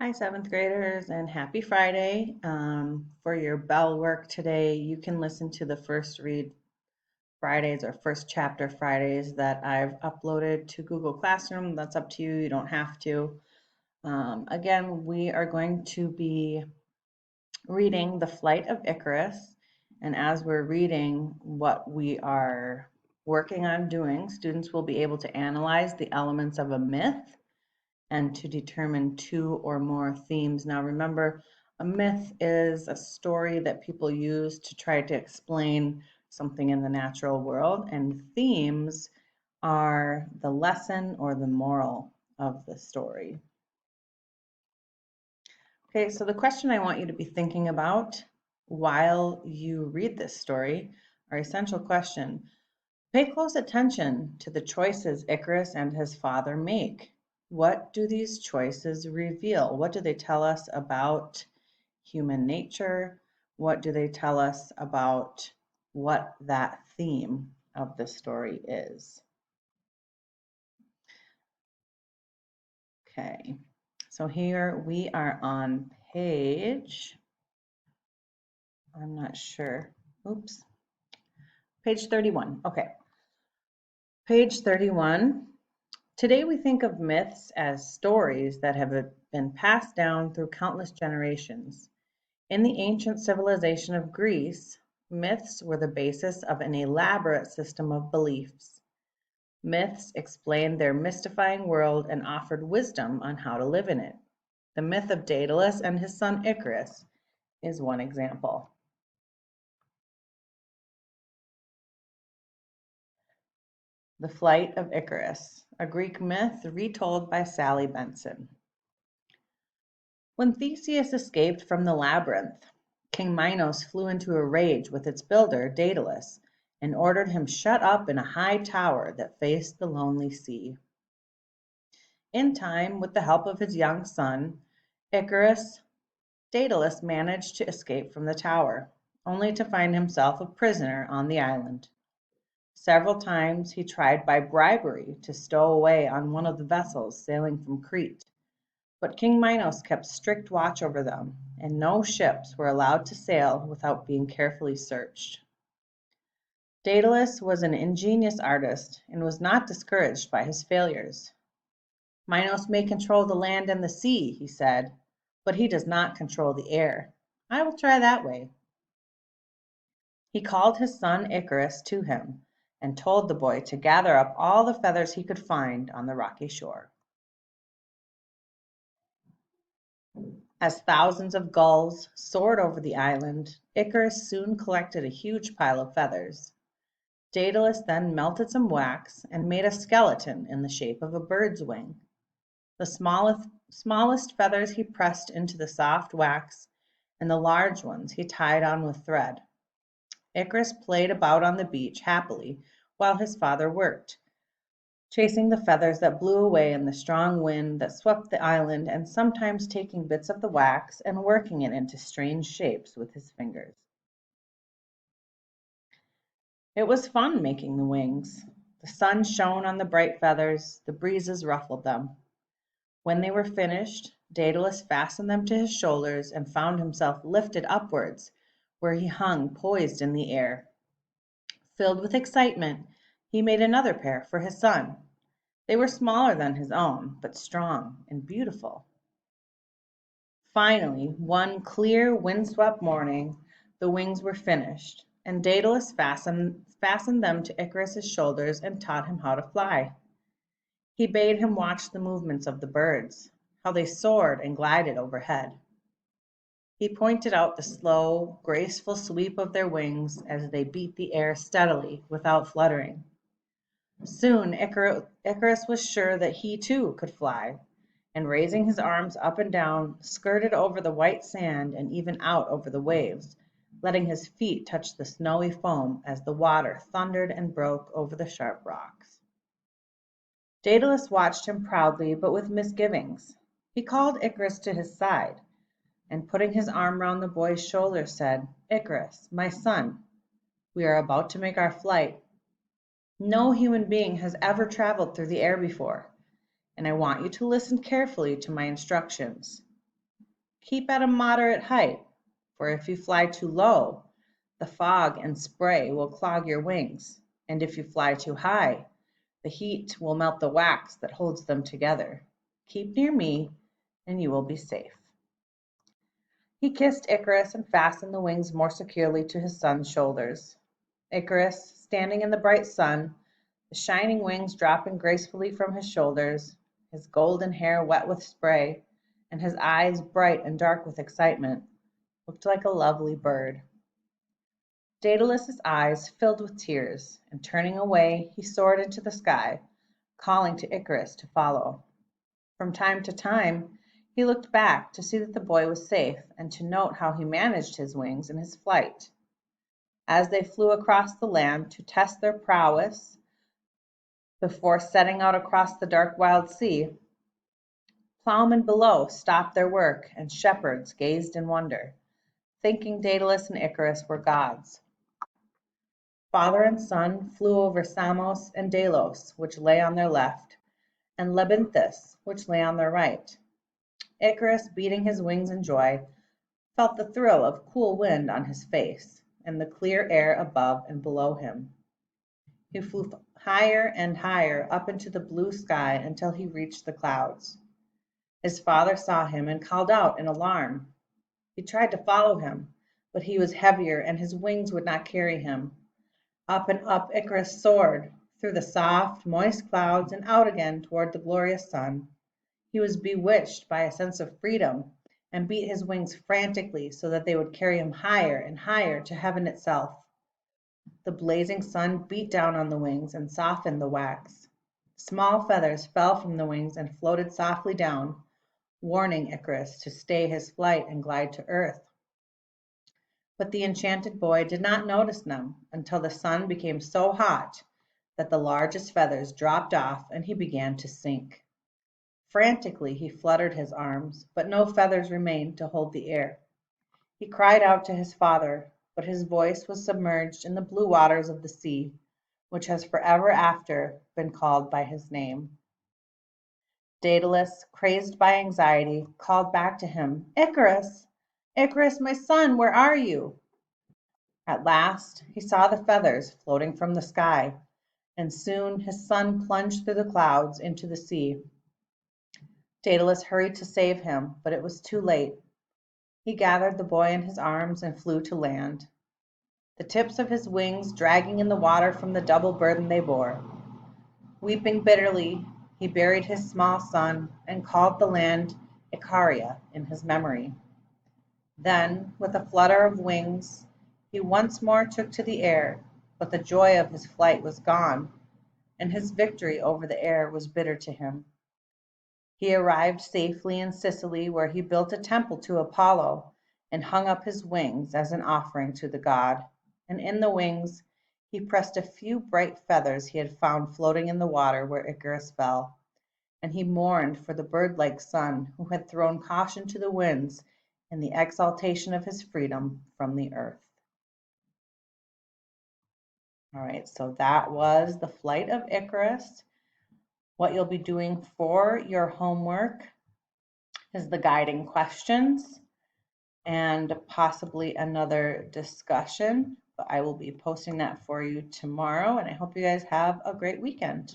Hi, seventh graders, and happy Friday. For your bell work today, you can listen to the first read Fridays or first chapter Fridays that I've uploaded to Google Classroom. That's up to you, you don't have to. Again, we are going to be reading The Flight of Icarus. And as we're reading what we are working on doing, students will be able to analyze the elements of a myth and to determine two or more themes. Now, remember, a myth is a story that people use to try to explain something in the natural world, and themes are the lesson or the moral of the story. Okay, so the question I want you to be thinking about while you read this story, our essential question: pay close attention to the choices Icarus and his father make. What do these choices reveal? What do they tell us about human nature? What do they tell us about what that theme of the story is? Okay, so here we are on page, I'm not sure, oops, page 31. Okay, page 31. Today we think of myths as stories that have been passed down through countless generations. In the ancient civilization of Greece, myths were the basis of an elaborate system of beliefs. Myths explained their mystifying world and offered wisdom on how to live in it. The myth of Daedalus and his son Icarus is one example. The Flight of Icarus, a Greek myth retold by Sally Benson. When Theseus escaped from the labyrinth, King Minos flew into a rage with its builder, Daedalus, and ordered him shut up in a high tower that faced the lonely sea. In time, with the help of his young son, Icarus, Daedalus managed to escape from the tower, only to find himself a prisoner on the island. Several times he tried by bribery to stow away on one of the vessels sailing from Crete, but King Minos kept strict watch over them, and no ships were allowed to sail without being carefully searched. Daedalus was an ingenious artist and was not discouraged by his failures. Minos may control the land and the sea, he said, but he does not control the air. I will try that way. He called his son Icarus to him and told the boy to gather up all the feathers he could find on the rocky shore. As thousands of gulls soared over the island, Icarus soon collected a huge pile of feathers. Daedalus then melted some wax and made a skeleton in the shape of a bird's wing. The smallest feathers he pressed into the soft wax, and the large ones he tied on with thread. Icarus played about on the beach happily while his father worked, chasing the feathers that blew away in the strong wind that swept the island, and sometimes taking bits of the wax and working it into strange shapes with his fingers. It was fun making the wings. The sun shone on the bright feathers, the breezes ruffled them. When they were finished, Daedalus fastened them to his shoulders and found himself lifted upwards, where he hung poised in the air. Filled with excitement, he made another pair for his son. They were smaller than his own, but strong and beautiful. Finally, one clear, windswept morning, the wings were finished, and Daedalus fastened them to Icarus's shoulders and taught him how to fly. He bade him watch the movements of the birds, how they soared and glided overhead. He pointed out the slow, graceful sweep of their wings as they beat the air steadily without fluttering. Soon Icarus was sure that he too could fly, and raising his arms up and down, skirted over the white sand and even out over the waves, letting his feet touch the snowy foam as the water thundered and broke over the sharp rocks. Daedalus watched him proudly but with misgivings. He called Icarus to his side, and putting his arm round the boy's shoulder, said, "Icarus, my son, we are about to make our flight. No human being has ever traveled through the air before, and I want you to listen carefully to my instructions. Keep at a moderate height, for if you fly too low, the fog and spray will clog your wings, and if you fly too high, the heat will melt the wax that holds them together. Keep near me, and you will be safe." He kissed Icarus and fastened the wings more securely to his son's shoulders. Icarus, standing in the bright sun, the shining wings dropping gracefully from his shoulders, his golden hair wet with spray, and his eyes bright and dark with excitement, looked like a lovely bird. Daedalus's eyes filled with tears, and turning away, he soared into the sky, calling to Icarus to follow. From time to time, he looked back to see that the boy was safe and to note how he managed his wings in his flight. As they flew across the land to test their prowess before setting out across the dark wild sea, plowmen below stopped their work and shepherds gazed in wonder, thinking Daedalus and Icarus were gods. Father and son flew over Samos and Delos, which lay on their left, and Lebynthus, which lay on their right. Icarus, beating his wings in joy, felt the thrill of cool wind on his face and the clear air above and below him. He flew higher and higher up into the blue sky until he reached the clouds. His father saw him and called out in alarm. He tried to follow him, but he was heavier and his wings would not carry him. Up and up Icarus soared, through the soft, moist clouds and out again toward the glorious sun. He was bewitched by a sense of freedom and beat his wings frantically so that they would carry him higher and higher to heaven itself. The blazing sun beat down on the wings and softened the wax. Small feathers fell from the wings and floated softly down, warning Icarus to stay his flight and glide to earth. But the enchanted boy did not notice them until the sun became so hot that the largest feathers dropped off and he began to sink. Frantically he fluttered his arms, but no feathers remained to hold the air. He cried out to his father, but his voice was submerged in the blue waters of the sea, which has forever after been called by his name. Daedalus, crazed by anxiety, called back to him, "Icarus! Icarus, my son, where are you?" At last he saw the feathers floating from the sky, and soon his son plunged through the clouds into the sea. Daedalus hurried to save him, but it was too late. He gathered the boy in his arms and flew to land, the tips of his wings dragging in the water from the double burden they bore. Weeping bitterly, he buried his small son and called the land Icaria in his memory. Then, with a flutter of wings, he once more took to the air, but the joy of his flight was gone, and his victory over the air was bitter to him. He arrived safely in Sicily, where he built a temple to Apollo and hung up his wings as an offering to the god. And in the wings he pressed a few bright feathers he had found floating in the water where Icarus fell. And he mourned for the bird-like son who had thrown caution to the winds in the exaltation of his freedom from the earth. All right, so that was the Flight of Icarus. What you'll be doing for your homework is the guiding questions and possibly another discussion. But I will be posting that for you tomorrow, and I hope you guys have a great weekend.